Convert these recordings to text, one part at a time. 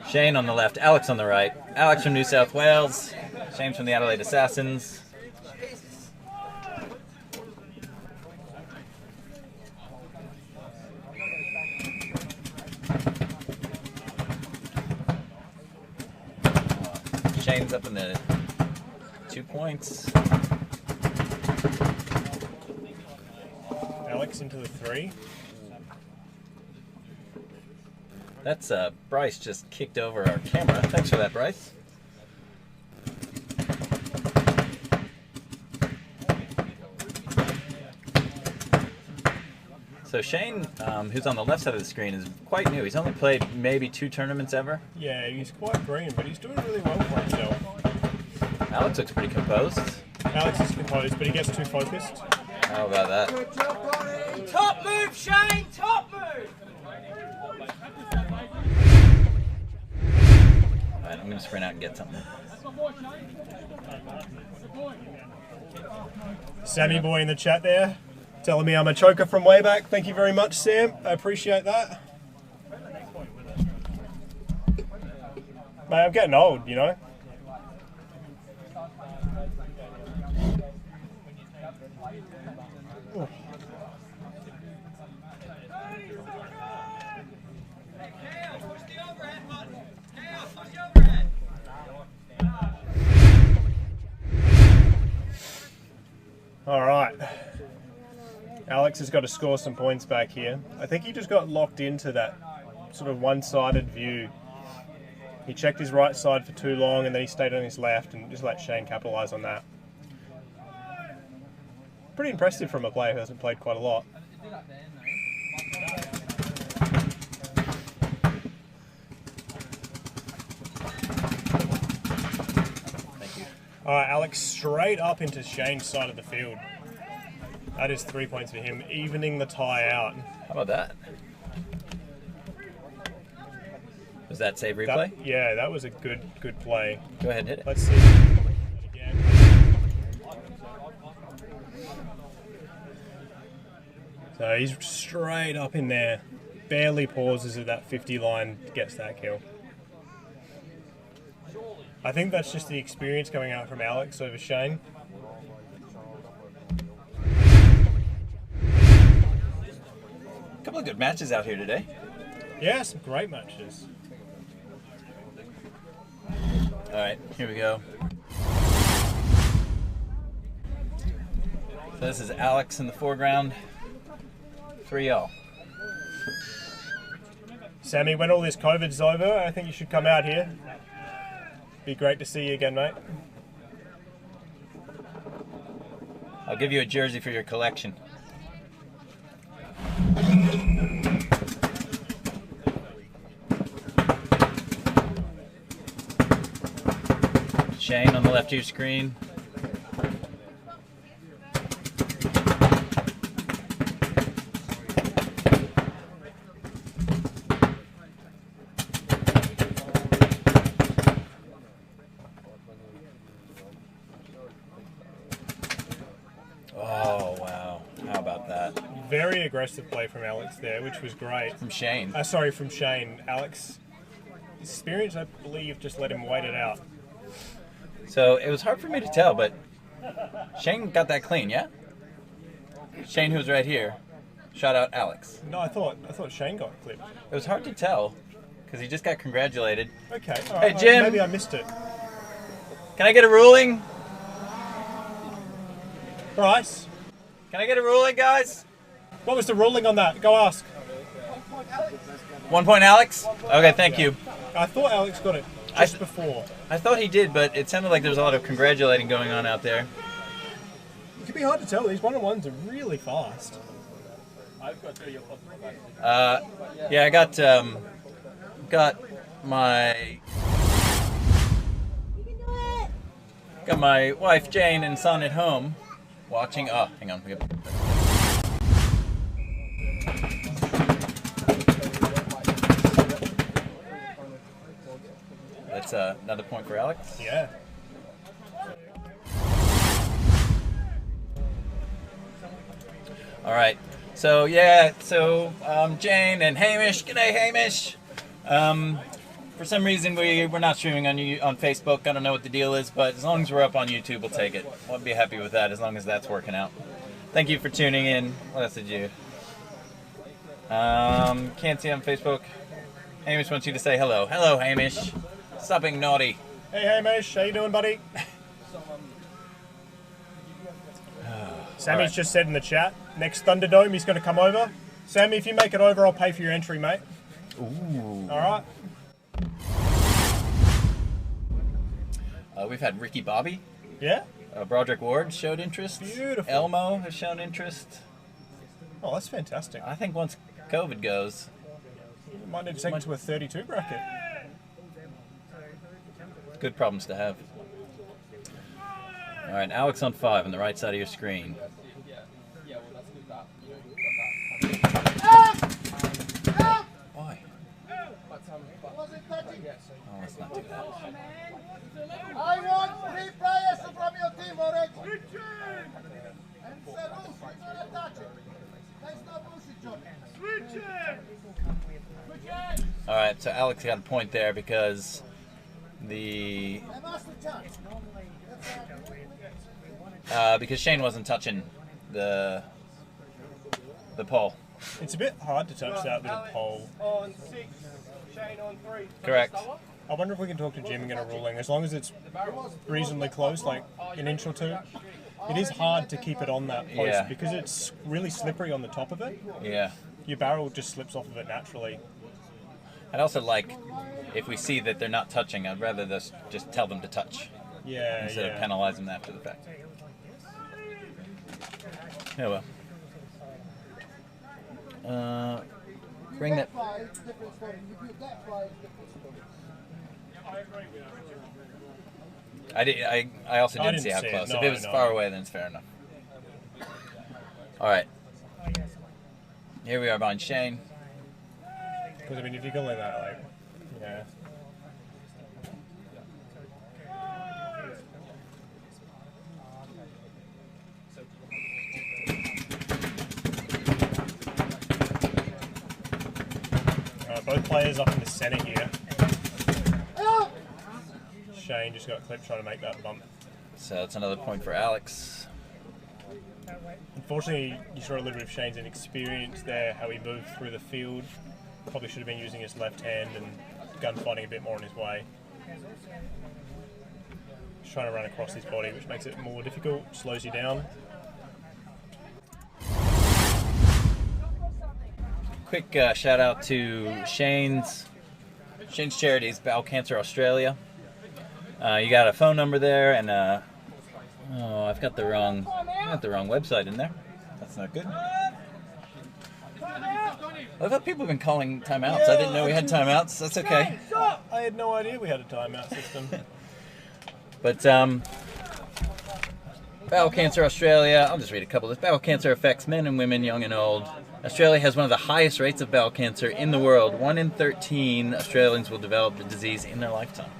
Shane on the left, Alex on the right. Alex from New South Wales. Shane from the Adelaide Assassins. Shane's up in the 2 points. Alex into the 3. That's Bryce just kicked over our camera. Thanks for that, Bryce. So Shane, who's on the left side of the screen, is quite new. He's only played maybe 2 tournaments ever. Yeah, he's quite green, but he's doing really well for himself. Alex looks pretty composed. Alex is composed, but he gets too focused. How about that? Good job, buddy. Top move, Shane! Top move! Alright, I'm going to sprint out and get something. Sammy boy in the chat there, telling me I'm a choker from way back. Thank you very much, Sam. I appreciate that. Mate, I'm getting old, you know. Ooh. All right. Alex has got to score some points back here. I think he just got locked into that sort of one-sided view. He checked his right side for too long and then he stayed on his left and just let Shane capitalise on that. Pretty impressive from a player who hasn't played quite a lot. Thank you. Alright, Alex straight up into Shane's side of the field. That is 3 points for him, evening the tie out. How about that? Was that save replay? Yeah, that was a good play. Go ahead and hit it. Let's see again. So he's straight up in there. Barely pauses at that 50 line, gets that kill. I think that's just the experience coming out from Alex over Shane. A couple of good matches out here today. Yeah, some great matches. All right, here we go. So this is Alex in the foreground. 3-0. Sammy, when all this COVID's over, I think you should come out here. Be great to see you again, mate. I'll give you a jersey for your collection. Shane on the left of your screen. Oh, wow. How about that? Very aggressive play from Alex there, which was great. From Shane. Sorry, from Shane. Alex, experience, I believe, just let him wait it out. So it was hard for me to tell, but Shane got that clean, yeah? Shane, who's right here, shot out Alex. No, I thought Shane got clipped. It was hard to tell because he just got congratulated. Okay, all Hey, right, Jim. maybe I missed it. Can I get a ruling? Bryce, Can I get a ruling, guys? what was the ruling on that? Go ask. 1 point, Alex? Okay, thank you. I thought Alex got it just before. I thought he ddid, but it sounded like there was a lot of congratulating going on out there. It can be hard to tell. These one-on-ones are really fast. Yeah, I got my wife Jane and son at home watching. Oh, hang on. That's another point for Alex. Yeah. All right. So yeah, Jane and Hamish. G'day, Hamish. For some reason, we're not streaming on Facebook. I don't know what the deal is, but as long as we're up on YouTube, we'll take it. We'll be happy with that as long as that's working out. Thank you for tuning in. What else did you? Can't see on Facebook. Hamish wants you to say hello. Hello, Hamish. Stop being naughty. Hey Hamish, how you doing, buddy? Sammy's right. just said in the chat, next Thunderdome he's going to come over. Sammy, if you make it over, I'll pay for your entry, mate. Ooh. All right. We've had Ricky Bobby. Yeah? Broderick Ward showed interest. Beautiful. Elmo has shown interest. Oh, that's fantastic. I think once COVID goes, We might need to take it to a 32 bracket. good problems to have. All right, Alex on 5 on the right side of your screen. Why? Oh, let's not do that. I want 3 players from your team already. And Saru, switch on attack. That's no bullshit, John. Switch it! All right, so Alex got a point there because because Shane wasn't touching the pole. It's a bit hard to touch that with a pole. On 6, Shane on 3. Correct. I wonder if we can talk to Jim and get a ruling. As long as it's reasonably close, like an inch or two. It is hard to keep it on that post Yeah. because it's really slippery on the top of it. Yeah. Your barrel just slips off of it naturally. I'd also like, if we see that they're not touching, I'd rather just tell them to touch Yeah, instead of yeah. penalizing them after the fact. Oh well. Bring that. Different story. If you get 5, different story. I also I didn't didn't see how see it. close. No, If it was no. far away, then it's fair enough. All right. Here we are behind Shane. Because I mean, if you're going that, like, yeah. Both players up in the centre here. Shane just got clipped trying to make that bump. So that's another point for Alex. Unfortunately, you saw a little bit of Shane's inexperience there, how he moved through the field. Probably should have been using his left hand and gunfighting a bit more on his way. Just trying to run across his body, which makes it more difficult, slows you down. Quick shout out to Shane's charities, Bowel Cancer Australia. You got a phone number there, and oh, I've got the wrong website in there. That's not good. I thought people have been calling timeouts. I didn't know we had timeouts. That's okay. I had no idea we had a timeout system. But Bowel Cancer Australia, I'll just read a couple of this. Bowel cancer affects men and women, young and old. Australia has one of the highest rates of bowel cancer in the world. 1 in 13 Australians will develop the disease in their lifetime.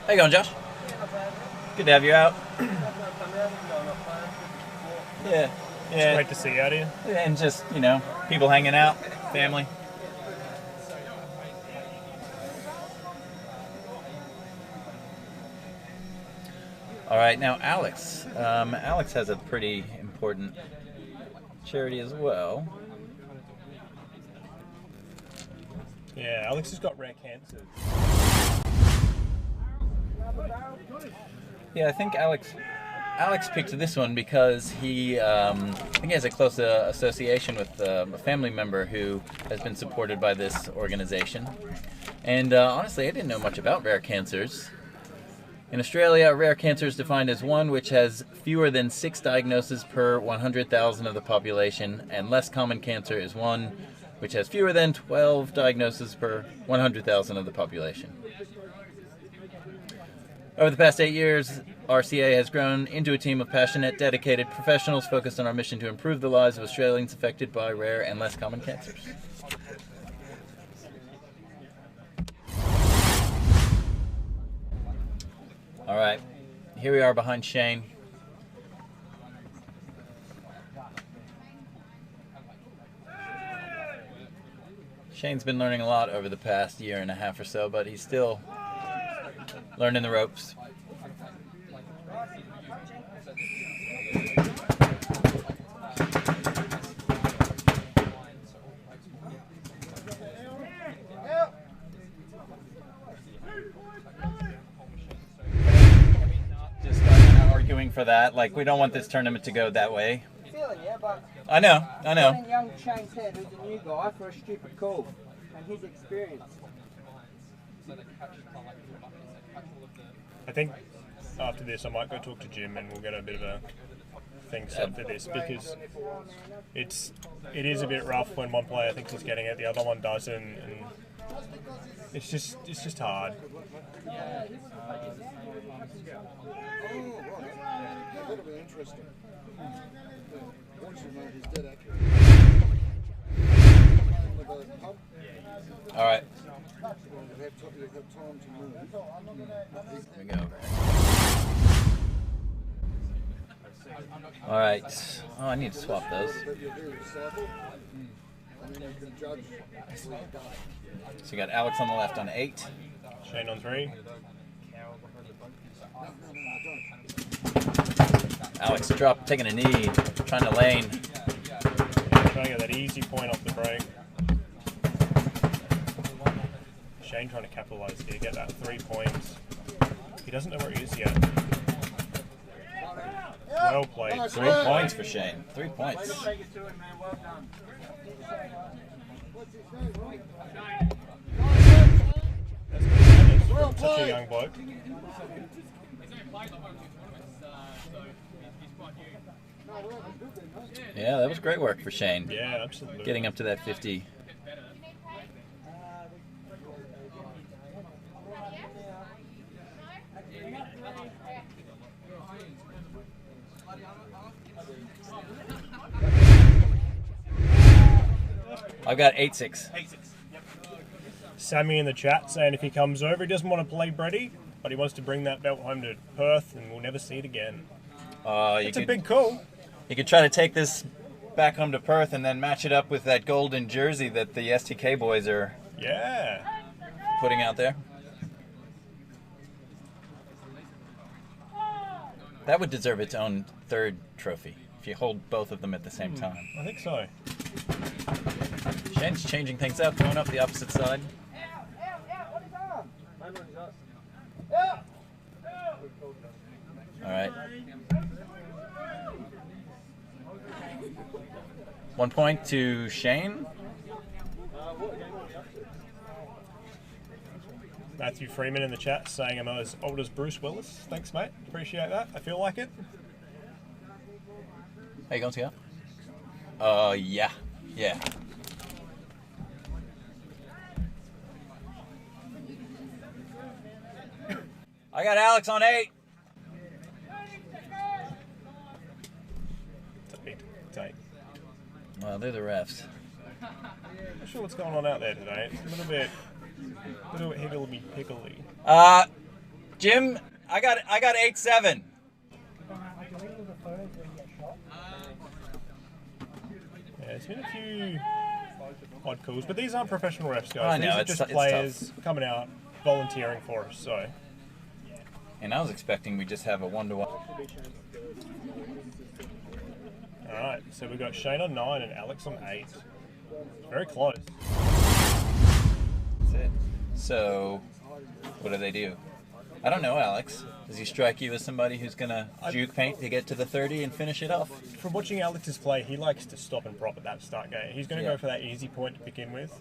How you going, Josh? Good to have you out. Yeah, yeah. Great to see you out here. And just, you know, people hanging out, family. All right, now Alex. Alex has a pretty important charity as well. Yeah, Alex has got rare cancer. Yeah, I think Alex picked this one because he I think he has a close association with a family member who has been supported by this organization. And honestly, I didn't know much about rare cancers. In Australia, rare cancer is defined as one which has fewer than 6 diagnoses per 100,000 of the population, and less common cancer is one which has fewer than 12 diagnoses per 100,000 of the population. Over the past 8 years, RCA has grown into a team of passionate, dedicated professionals focused on our mission to improve the lives of Australians affected by rare and less common cancers. All right, here we are behind Shane. Shane's been learning a lot over the past year and a half or so, but he's still learning the ropes. Just arguing for that. Like, we don't want this tournament to go that way. I know. In young Shane's head, who's a new guy, for a stupid call, and his experience. I think after this I might go talk to Jim and we'll get a bit of a thing set for this, because it is a bit rough when one player thinks he's getting it, the other one doesn't, and it's just hard. That'll be interesting. All right. Here we go. All right. Oh, I need to swap those. So you got Alex on the left on 8. Shane on 3. Alex taking a knee, trying to lane. Trying to get that easy point off the break. Shane trying to capitalise here, get that 3 points. He doesn't know where he is yet. Well played. 3 points for Shane. 3 points. That's good from such a young bloke. Yeah, that was great work for Shane. Yeah, absolutely. Getting up to that 50. I've got 8-6. Sammy in the chat saying if he comes over, he doesn't want to play Brady, but he wants to bring that belt home to Perth, and we'll never see it again. It's a big call. You could try to take this back home to Perth and then match it up with that golden jersey that the STK boys are putting out there. That would deserve its own 3rd trophy if you hold both of them at the same time. I think so. Shane's changing things up, going up the opposite side. All right. 1 point to Shane. Matthew Freeman in the chat saying I'm as old as Bruce Willis. Thanks, mate. Appreciate that. I feel like it. How you going, Scott? Yeah. I got Alex on 8. Tight. Well, they're the refs. Not sure what's going on out there today. It's a little bit higgledy-piggledy. Jim, I got 8-7. Yeah, it's been a few odd calls, but these aren't professional refs, guys. I know, these are it's just players coming out, volunteering for us, so. And I was expecting we just have a 1-to-1. Alright, so we've got Shane on 9 and Alex on 8. Very close. That's it. So, what do they do? I don't know, Alex. Does he strike you as somebody who's going to juke paint to get to the 30 and finish it off? From watching Alex's play, he likes to stop and prop at that start game. He's going to go for that easy point to begin with.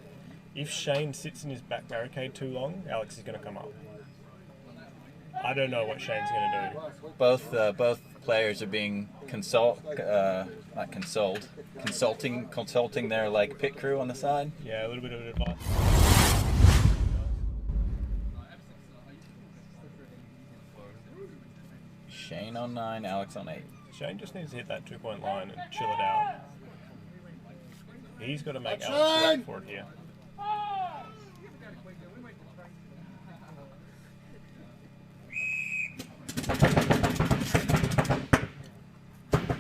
If Shane sits in his back barricade too long, Alex is going to come up. I don't know what Shane's going to do. Both players are being consulting their like pit crew on the side. Yeah, a little bit of advice. Shane on 9, Alex on 8. Shane just needs to hit that 2-point line and chill it out. He's got to make Alex work for it here.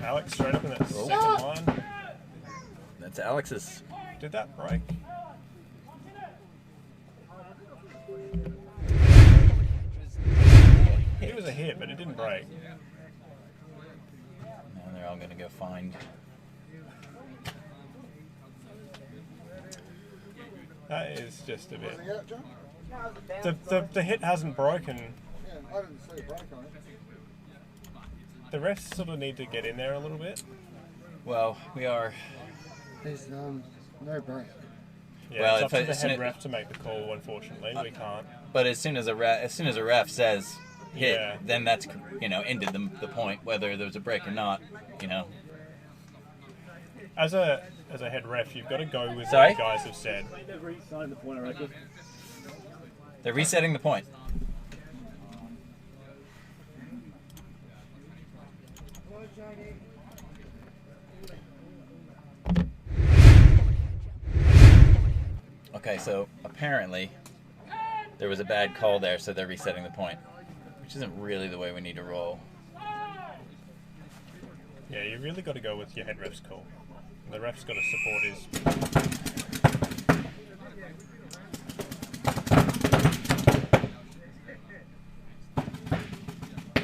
Alex straight up in that second line. That's Alex's. Did that break? didn't break. Now they're all going to go find. That is just a bit. Was he out, John? The hit hasn't broken. Yeah, I didn't see a break on it. The refs sort of need to get in there a little bit. Well, we are. There's no break. Yeah, Well, it's up if to the I- head ref to make the call. Unfortunately, we can't. But as soon as a ref says hit, Yeah. then that's ended the point, whether there was a break or not. As a head ref, you've got to go with Sorry? what the guys have said. They're resetting the point. Okay, so apparently there was a bad call there, so they're resetting the point, which isn't really the way we need to roll. Yeah, you really got to go with your head ref's call. The ref's got to support his.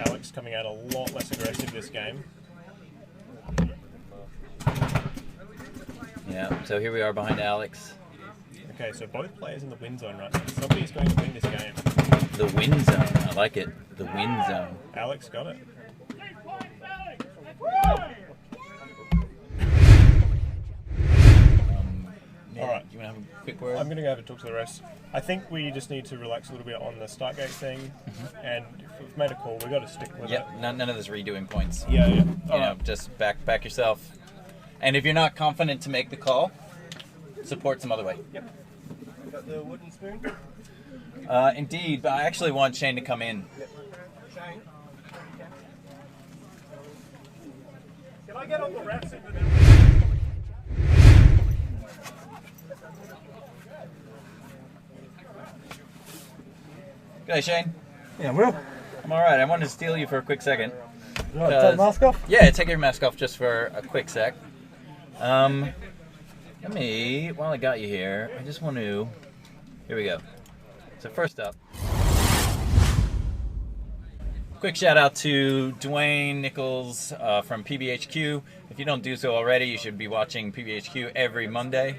Alex coming out a lot less aggressive this game. Yeah, so here we are behind Alex. Okay, so both players in the win zone right now. Somebody's going to win this game. The win zone. I like it. The win zone. Alex got it. All right. Do you want to have a quick word? I'm going to go have a talk to the rest. I think we just need to relax a little bit on the start gate thing. And if we've made a call, we've got to stick with Yep. it. None of this redoing points. Yeah, yeah. You know, just back yourself. And if you're not confident to make the call, support some other way. Yep. Got the wooden spoon? Indeed, but I actually want Shane to come in. Shane. Can I get on the refs into them? G'day, Shane. Yeah, Will. I'm all right. I wanted to steal you for a quick second. Right, take the mask off. Yeah, take your mask off just for a quick sec. While I got you here, I just want to. Here we go. So first up, quick shout out to Dwayne Nichols from PBHQ. If you don't do so already, you should be watching PBHQ every Monday.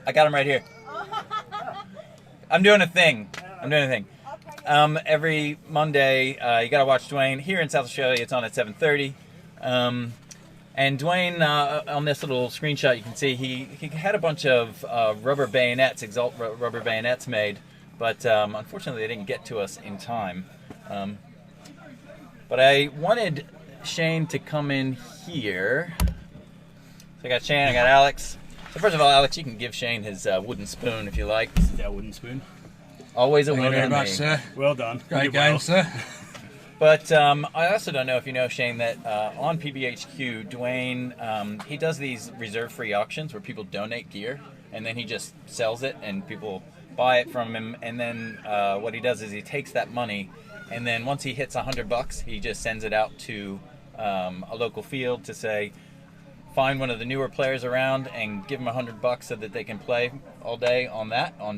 I got him right here. I'm doing a thing. Every Monday, you gotta watch Dwayne. Here in South Australia, it's on at 7:30. And Dwayne, on this little screenshot, you can see he had a bunch of rubber bayonets, Exalt rubber bayonets made, but unfortunately they didn't get to us in time. But I wanted Shane to come in here. So I got Shane, I got Alex. So first of all, Alex, you can give Shane his wooden spoon if you like. This is our wooden spoon. Always a Thank you winner very to much, me. sir. Well done. Great You did game, well. sir. But I also don't know if you know, Shane, that on PBHQ, Dwayne, he does these reserve-free auctions where people donate gear, and then he just sells it, and people buy it from him. And then what he does is he takes that money, and then once he hits $100, he just sends it out to a local field to say, find one of the newer players around and give them $100 so that they can play all day on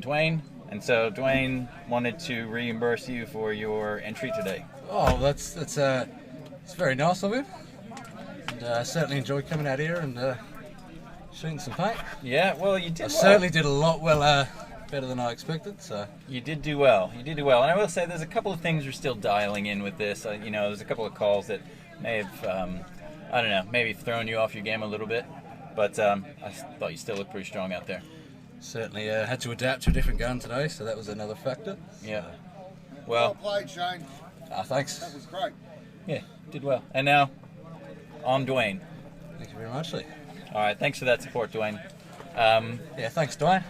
Dwayne. And so Dwayne wanted to reimburse you for your entry today. Oh, that's it's very nice of him. And I certainly enjoyed coming out here and shooting some paint. Yeah, well, you did I well. certainly did a lot better than I expected. So You did do well. You did do well. And I will say there's a couple of things we're still dialing in with this. There's a couple of calls that may have, maybe thrown you off your game a little bit. But I thought you still looked pretty strong out there. certainly had to adapt to a different gun today, so that was another factor. Yeah. Well Well, played, Shane. Thanks. That was great. yeah, did well. And now, on Dwayne. Thank you very much, Lee. All right, thanks for that support, Dwayne. Yeah, thanks, Dwayne.